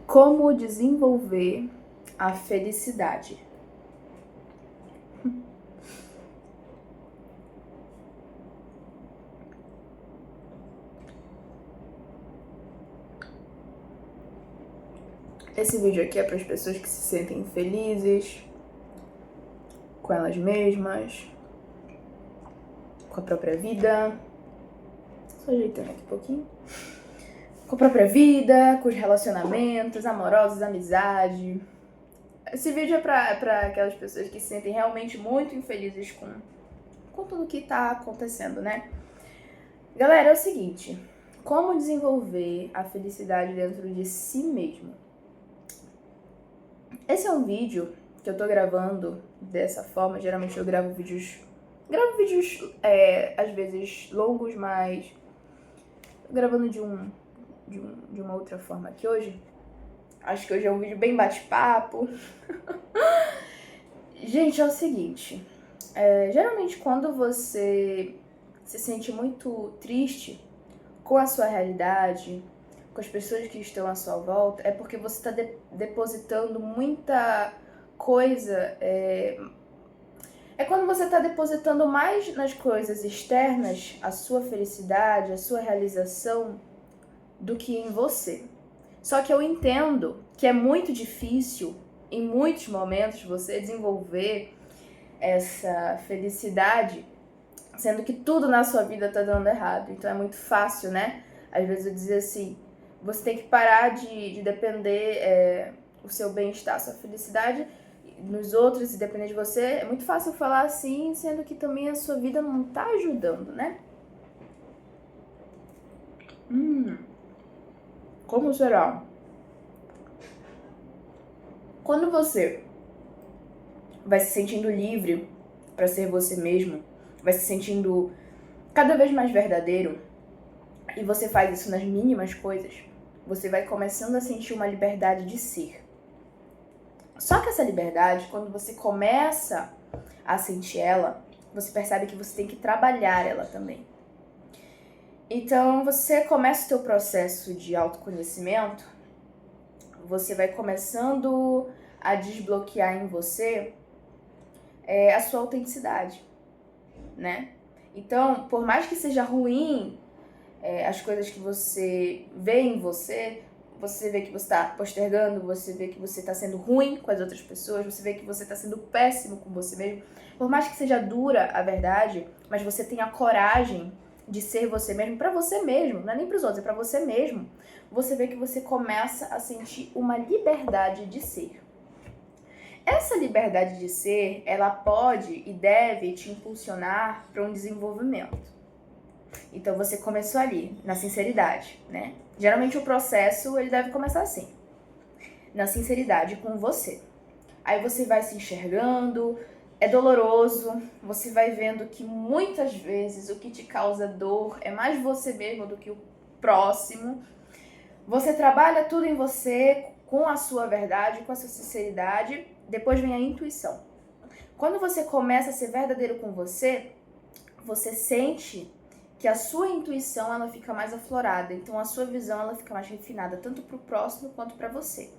Como desenvolver a felicidade? Esse vídeo aqui é para as pessoas que se sentem felizes com elas mesmas, com a própria vida. Só ajeitando aqui um pouquinho. Com a própria vida, com os relacionamentos amorosos, amizade. Esse vídeo é pra aquelas pessoas que se sentem realmente muito infelizes com tudo que tá acontecendo, né? Galera, é o seguinte: como desenvolver a felicidade dentro de si mesmo? Esse é um vídeo que eu tô gravando dessa forma. Geralmente eu gravo vídeos às vezes longos, mas tô gravando de uma outra forma aqui hoje. Acho que hoje é um vídeo bem bate-papo. Gente, é o seguinte, geralmente quando você se sente muito triste com a sua realidade, com as pessoas que estão à sua volta, é porque você está depositando muita coisa. É quando você está depositando mais nas coisas externas a sua felicidade, a sua realização, do que em você. Só que eu entendo que é muito difícil, em muitos momentos, você desenvolver essa felicidade, sendo que tudo na sua vida tá dando errado. Então é muito fácil, né? Às vezes eu dizer assim, você tem que parar de depender o seu bem-estar, a sua felicidade nos outros e depender de você. É muito fácil falar assim, sendo que também a sua vida não tá ajudando, né? Como será? Quando você vai se sentindo livre para ser você mesmo, vai se sentindo cada vez mais verdadeiro, e você faz isso nas mínimas coisas, você vai começando a sentir uma liberdade de ser. Só que essa liberdade, quando você começa a sentir ela, você percebe que você tem que trabalhar ela também. Então, você começa o seu processo de autoconhecimento, você vai começando a desbloquear em você a sua autenticidade, né? Então, por mais que seja ruim as coisas que você vê em você vê que você está postergando, você vê que você está sendo ruim com as outras pessoas, você vê que você está sendo péssimo com você mesmo. Por mais que seja dura a verdade, mas você tem a coragem de ser você mesmo para você mesmo, não é nem para os outros, é para você mesmo. Você vê que você começa a sentir uma liberdade de ser. Essa liberdade de ser, ela pode e deve te impulsionar para um desenvolvimento. Então você começou ali, na sinceridade, né? Geralmente o processo, ele deve começar assim, na sinceridade com você. Aí você vai se enxergando, é doloroso, você vai vendo que muitas vezes o que te causa dor é mais você mesmo do que o próximo. Você trabalha tudo em você, com a sua verdade, com a sua sinceridade, depois vem a intuição. Quando você começa a ser verdadeiro com você, você sente que a sua intuição ela fica mais aflorada, então a sua visão ela fica mais refinada, tanto para o próximo quanto para você.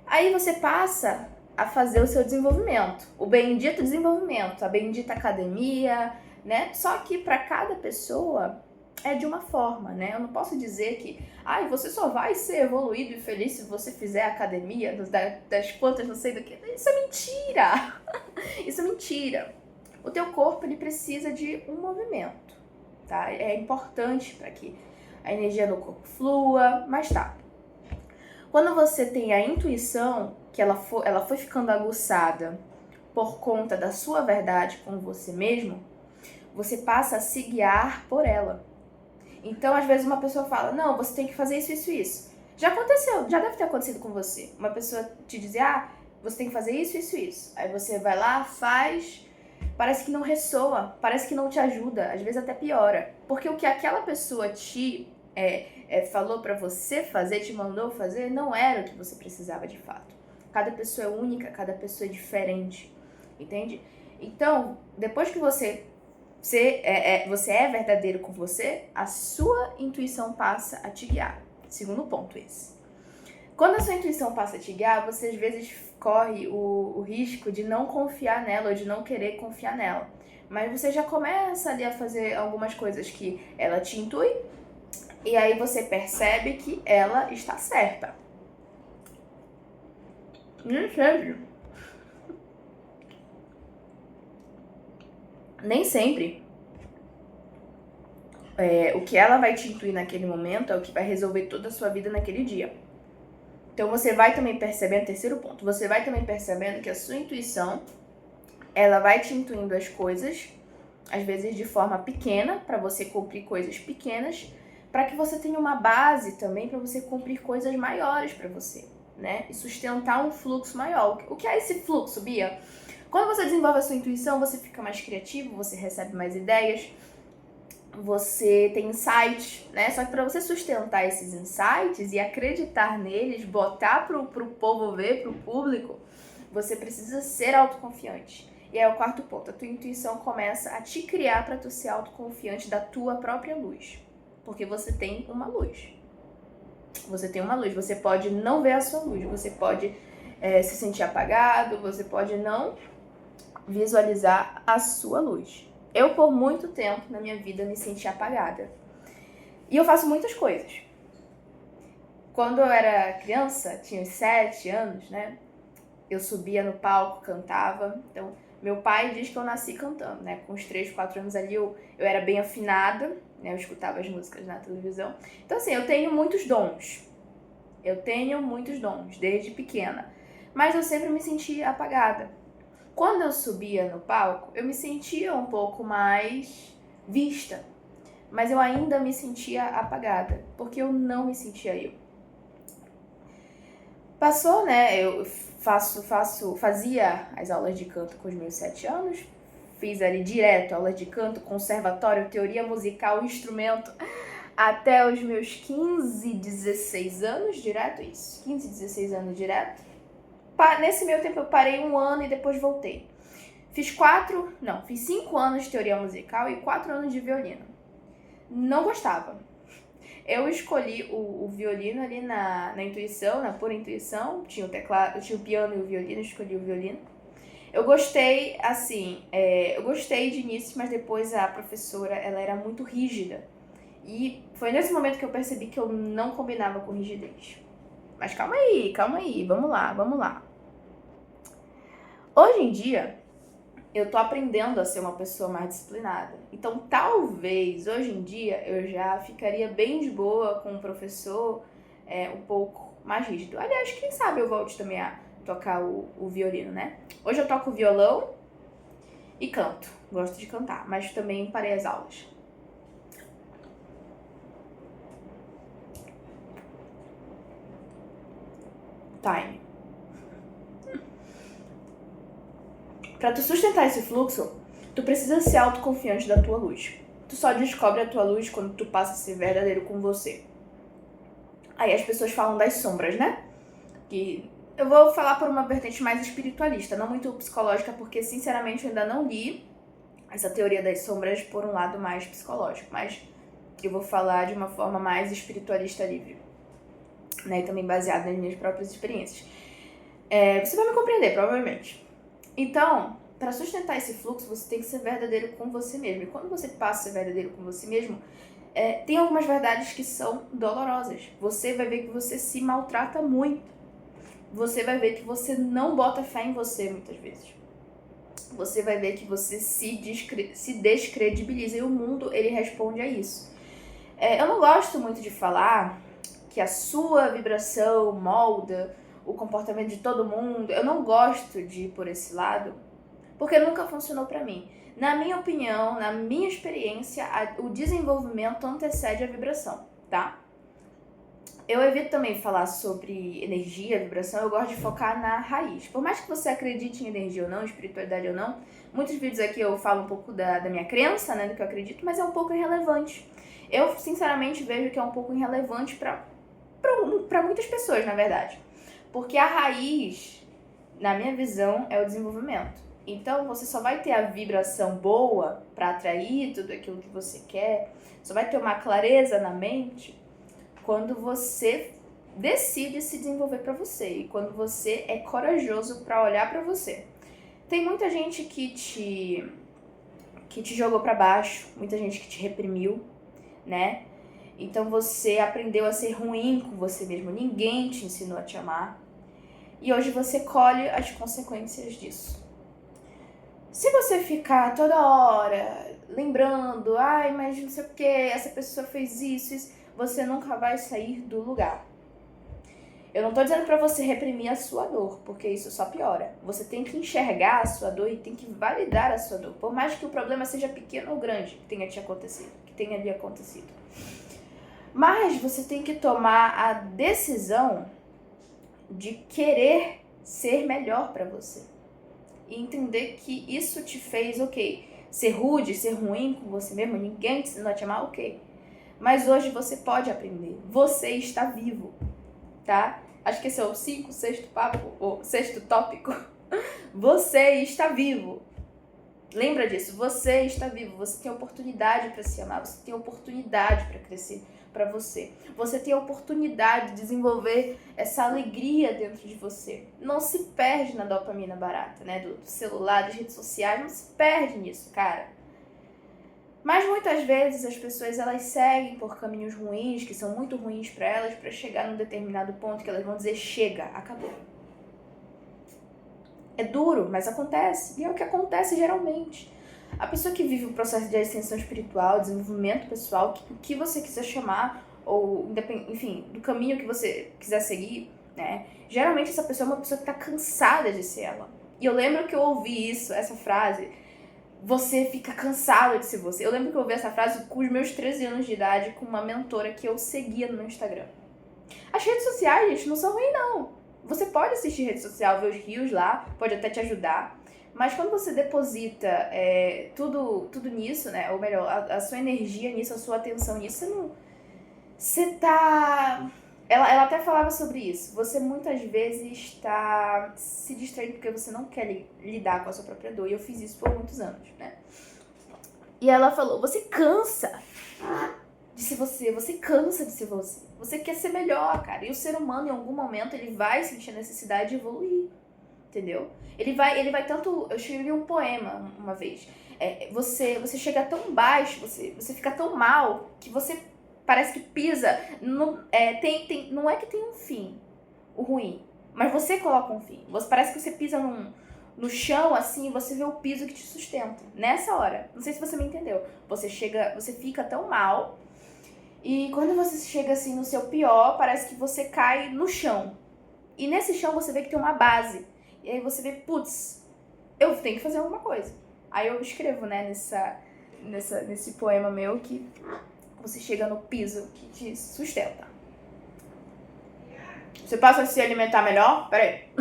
Aí você passa a fazer o seu desenvolvimento, o bendito desenvolvimento, a bendita academia, né? Só que para cada pessoa é de uma forma, né? Eu não posso dizer que você só vai ser evoluído e feliz se você fizer academia, das quantas, não sei do que. Isso é mentira! Isso é mentira. O teu corpo ele precisa de um movimento, tá? É importante para que a energia do corpo flua, mas tá. Quando você tem a intuição, que ela foi ficando aguçada por conta da sua verdade com você mesmo, você passa a se guiar por ela. Então, às vezes uma pessoa fala, não, você tem que fazer isso, isso, isso. Já aconteceu, já deve ter acontecido com você. Uma pessoa te dizer, você tem que fazer isso, isso, isso. Aí você vai lá, faz, parece que não ressoa, parece que não te ajuda, às vezes até piora. Porque o que aquela pessoa te falou pra você fazer, te mandou fazer, não era o que você precisava de fato. Cada pessoa é única, cada pessoa é diferente, entende? Então, depois que você é verdadeiro com você, a sua intuição passa a te guiar. Segundo ponto esse. Quando a sua intuição passa a te guiar, você às vezes corre o risco de não confiar nela ou de não querer confiar nela. Mas você já começa ali a fazer algumas coisas que ela te intui e aí você percebe que ela está certa. Nem sempre o que ela vai te intuir naquele momento é o que vai resolver toda a sua vida naquele dia. Então você vai também percebendo, terceiro ponto, você vai também percebendo que a sua intuição, ela vai te intuindo as coisas, às vezes de forma pequena, para você cumprir coisas pequenas, para que você tenha uma base também para você cumprir coisas maiores para você, né? E sustentar um fluxo maior. O que é esse fluxo, Bia? Quando você desenvolve a sua intuição, você fica mais criativo, você recebe mais ideias, você tem insights, né? Só que para você sustentar esses insights e acreditar neles, botar pro povo ver, pro público, você precisa ser autoconfiante. E é o quarto ponto, a tua intuição começa a te criar para tu ser autoconfiante da tua própria luz. Porque você tem uma luz. Você tem uma luz, você pode não ver a sua luz, você pode se sentir apagado, você pode não visualizar a sua luz. Eu, por muito tempo na minha vida, me senti apagada. E eu faço muitas coisas. Quando eu era criança, tinha uns 7 anos, né? Eu subia no palco, cantava. Então, meu pai diz que eu nasci cantando, né? Com uns 3, 4 anos ali, eu era bem afinada, né? Eu escutava as músicas na televisão. Então, assim, eu tenho muitos dons. Eu tenho muitos dons, desde pequena. Mas eu sempre me senti apagada. Quando eu subia no palco, eu me sentia um pouco mais vista, mas eu ainda me sentia apagada, porque eu não me sentia eu. Passou, né? Eu fazia as aulas de canto com os meus 7 anos, fiz ali direto aulas de canto, conservatório, teoria musical, instrumento, até os meus 15, 16 anos, direto isso, 15, 16 anos direto. Nesse meio tempo eu parei 1 ano e depois voltei. Fiz 5 anos de teoria musical e 4 anos de violino. Não gostava. Eu escolhi o violino ali na intuição, na pura intuição. Tinha o teclado, tinha o piano e o violino, escolhi o violino. Eu gostei, assim, eu gostei de início, mas depois a professora, ela era muito rígida. E foi nesse momento que eu percebi que eu não combinava com rigidez. Mas calma aí, vamos lá. Hoje em dia, eu tô aprendendo a ser uma pessoa mais disciplinada. Então, talvez, hoje em dia, eu já ficaria bem de boa com um professor um pouco mais rígido. Aliás, quem sabe eu volte também a tocar o violino, né? Hoje eu toco violão e canto. Gosto de cantar, mas também parei as aulas. Time. Para tu sustentar esse fluxo, tu precisa ser autoconfiante da tua luz. Tu só descobre a tua luz quando tu passa a ser verdadeiro com você. Aí as pessoas falam das sombras, né? Que eu vou falar por uma vertente mais espiritualista, não muito psicológica, porque sinceramente eu ainda não li essa teoria das sombras por um lado mais psicológico, mas eu vou falar de uma forma mais espiritualista livre, né? E também baseada nas minhas próprias experiências. Você vai me compreender, provavelmente. Então, para sustentar esse fluxo, você tem que ser verdadeiro com você mesmo. E quando você passa a ser verdadeiro com você mesmo, tem algumas verdades que são dolorosas. Você vai ver que você se maltrata muito. Você vai ver que você não bota fé em você muitas vezes. Você vai ver que você se descredibiliza. E o mundo, ele responde a isso. Eu não gosto muito de falar que a sua vibração molda o comportamento de todo mundo. Eu não gosto de ir por esse lado, porque nunca funcionou pra mim. Na minha opinião, na minha experiência, o desenvolvimento antecede a vibração, tá? Eu evito também falar sobre energia, vibração, eu gosto de focar na raiz. Por mais que você acredite em energia ou não, espiritualidade ou não, muitos vídeos aqui eu falo um pouco da minha crença, né, do que eu acredito, mas é um pouco irrelevante. Eu, sinceramente, vejo que é um pouco irrelevante pra muitas pessoas, na verdade. Porque a raiz, na minha visão, é o desenvolvimento. Então, você só vai ter a vibração boa para atrair tudo aquilo que você quer, só vai ter uma clareza na mente quando você decide se desenvolver para você e quando você é corajoso para olhar para você. Tem muita gente que te jogou para baixo, muita gente que te reprimiu, né? Então você aprendeu a ser ruim com você mesmo, ninguém te ensinou a te amar. E hoje você colhe as consequências disso. Se você ficar toda hora lembrando, ai, mas não sei o que, essa pessoa fez isso, você nunca vai sair do lugar. Eu não tô dizendo pra você reprimir a sua dor, porque isso só piora. Você tem que enxergar a sua dor e tem que validar a sua dor. Por mais que o problema seja pequeno ou grande que tenha lhe acontecido. Mas você tem que tomar a decisão de querer ser melhor pra você. E entender que isso te fez, ok, ser rude, ser ruim com você mesmo, ninguém te ensinou a te amar, ok. Mas hoje você pode aprender. Você está vivo, tá? Acho que esse é o 6º papo, ou 6º tópico. Você está vivo. Lembra disso, você está vivo. Você tem oportunidade para se amar, você tem oportunidade para crescer para você. Você tem a oportunidade de desenvolver essa alegria dentro de você. Não se perde na dopamina barata, né? Do celular, das redes sociais, não se perde nisso, cara. Mas muitas vezes as pessoas elas seguem por caminhos ruins, que são muito ruins para elas, para chegar num determinado ponto que elas vão dizer, chega, acabou. É duro, mas acontece. E é o que acontece geralmente. A pessoa que vive o processo de ascensão espiritual, desenvolvimento pessoal, o que você quiser chamar, ou enfim, do caminho que você quiser seguir, né? Geralmente essa pessoa é uma pessoa que está cansada de ser ela. E eu lembro que eu ouvi essa frase, você fica cansado de ser você. Eu lembro que eu ouvi essa frase com os meus 13 anos de idade, com uma mentora que eu seguia no meu Instagram. As redes sociais, gente, não são ruins, não. Você pode assistir rede social, ver os rios lá, pode até te ajudar. Mas quando você deposita tudo nisso, né? Ou melhor, a sua energia nisso, a sua atenção nisso, você tá... Ela até falava sobre isso. Você muitas vezes está se distraindo porque você não quer lidar com a sua própria dor. E eu fiz isso por muitos anos, né? E ela falou, você cansa de ser você cansa de ser você. Você quer ser melhor, cara. E o ser humano, em algum momento, ele vai sentir a necessidade de evoluir. Entendeu? Ele vai tanto... Eu escrevi um poema uma vez. Você chega tão baixo, você fica tão mal, que você parece que pisa... não é que tem um fim, o ruim. Mas você coloca um fim. Parece que você pisa no chão, assim, e você vê o piso que te sustenta. Nessa hora. Não sei se você me entendeu. Você fica tão mal... E quando você chega assim no seu pior, parece que você cai no chão. E nesse chão você vê que tem uma base. E aí você vê, putz, eu tenho que fazer alguma coisa. Aí eu escrevo, né, nesse poema meu que você chega no piso que te sustenta. Você passa a se alimentar melhor? Peraí.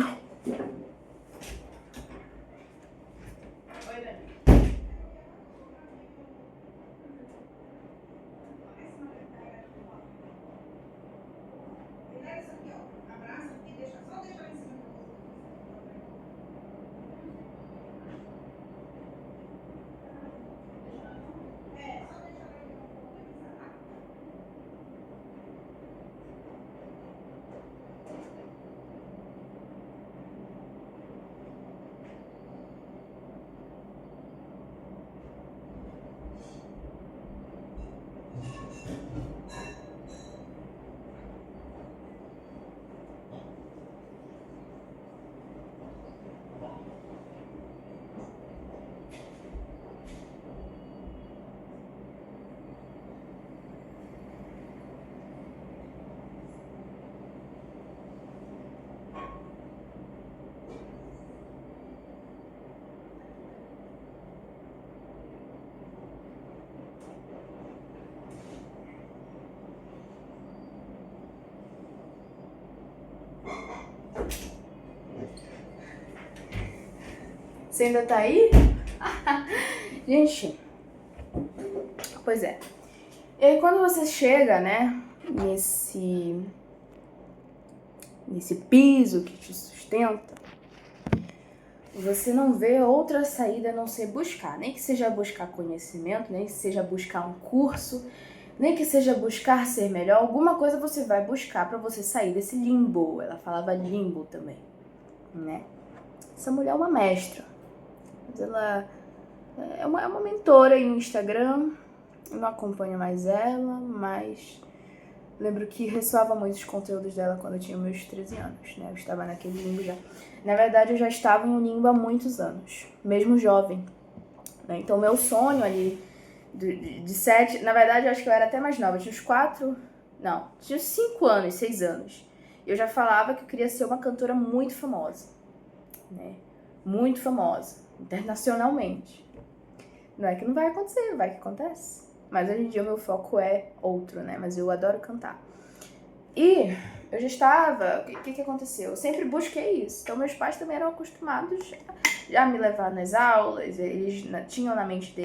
Você ainda tá aí? Gente, pois é. E aí quando você chega, né, nesse piso que te sustenta, você não vê outra saída a não ser buscar. Nem que seja buscar conhecimento, nem que seja buscar um curso, Nem que seja buscar ser melhor, alguma coisa você vai buscar pra você sair desse limbo. Ela falava limbo também, né? Essa mulher é uma mestra. Mas ela é uma mentora aí no Instagram. Eu não acompanho mais ela, mas lembro que ressoava muito os conteúdos dela quando eu tinha meus 13 anos, né? Eu estava naquele limbo já. Na verdade, eu já estava em um limbo há muitos anos, mesmo jovem, né? Então, meu sonho ali de 7... Na verdade, eu acho que eu era até mais nova. Eu tinha uns 4... Não, tinha uns 5 anos, 6 anos. Eu já falava que eu queria ser uma cantora muito famosa, né? Muito famosa, internacionalmente. Não é que não vai acontecer, vai que acontece. Mas hoje em dia o meu foco é outro, né? Mas eu adoro cantar. E eu já estava... O que aconteceu? Eu sempre busquei isso. Então meus pais também eram acostumados a me levar nas aulas. Eles tinham na mente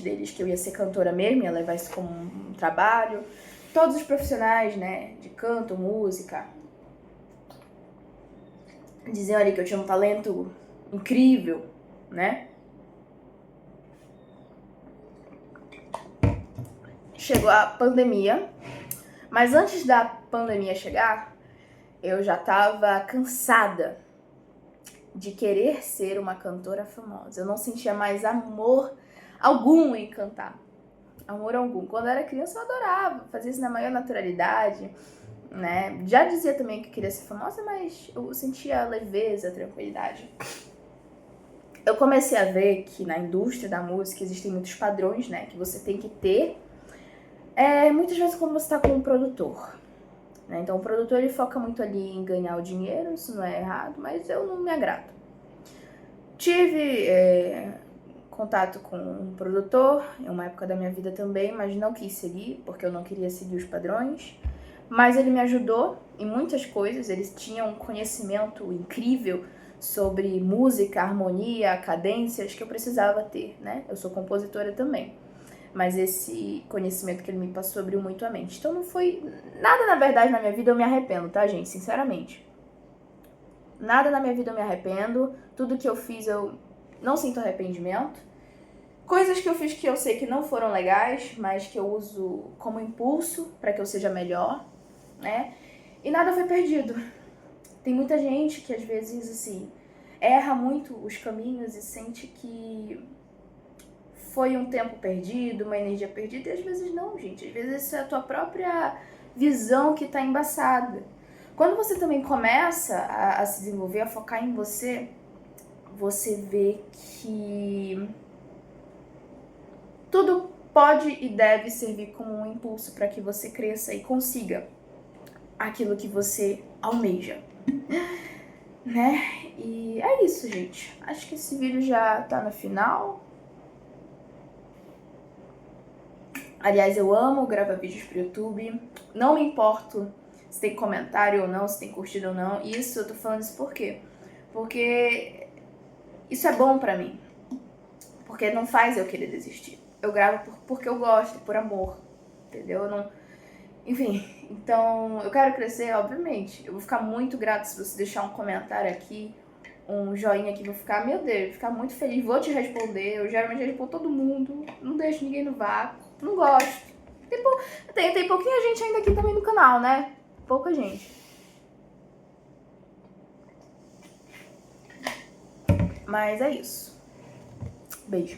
deles que eu ia ser cantora mesmo, ia levar isso como um trabalho. Todos os profissionais, né, de canto, música, diziam ali que eu tinha um talento incrível, né? Chegou a pandemia, mas antes da pandemia chegar, eu já tava cansada de querer ser uma cantora famosa. Eu não sentia mais amor algum em cantar. Amor algum. Quando eu era criança eu adorava, fazia isso na maior naturalidade, né? Já dizia também que queria ser famosa, mas eu sentia a leveza, a tranquilidade. Eu comecei a ver que na indústria da música existem muitos padrões, né? Que você tem que ter, muitas vezes quando você tá com um produtor, né? Então o produtor ele foca muito ali em ganhar o dinheiro, isso não é errado, mas eu não me agrado. Tive contato com um produtor em uma época da minha vida também, mas não quis seguir, porque eu não queria seguir os padrões. Mas ele me ajudou em muitas coisas, ele tinha um conhecimento incrível sobre música, harmonia, cadências que eu precisava ter, né? Eu sou compositora também, mas esse conhecimento que ele me passou abriu muito a mente. Então não foi nada, na verdade, na minha vida eu me arrependo, tá, gente? Sinceramente. Nada na minha vida eu me arrependo, tudo que eu fiz eu não sinto arrependimento. Coisas que eu fiz que eu sei que não foram legais, mas que eu uso como impulso para que eu seja melhor, né? E nada foi perdido. Tem muita gente que às vezes, assim, erra muito os caminhos e sente que foi um tempo perdido, uma energia perdida, e às vezes não, gente. Às vezes isso é a tua própria visão que tá embaçada. Quando você também começa a se desenvolver, a focar em você, você vê que tudo pode e deve servir como um impulso para que você cresça e consiga aquilo que você almeja, né? E é isso, gente. Acho que esse vídeo já tá no final. Aliás, eu amo gravar vídeos pro YouTube. Não me importo se tem comentário ou não, se tem curtida ou não. Isso, eu tô falando isso por quê? Porque isso é bom pra mim. Porque não faz eu querer desistir. Eu gravo porque eu gosto, por amor, entendeu? Eu não... Enfim, então eu quero crescer, obviamente. Eu vou ficar muito grata se você deixar um comentário aqui, um joinha aqui, vou ficar, meu Deus, vou ficar muito feliz, vou te responder. Eu geralmente respondo todo mundo, não deixo ninguém no vácuo, não gosto. Tem pouquinha gente ainda aqui também no canal, né? Pouca gente. Mas é isso. Beijo.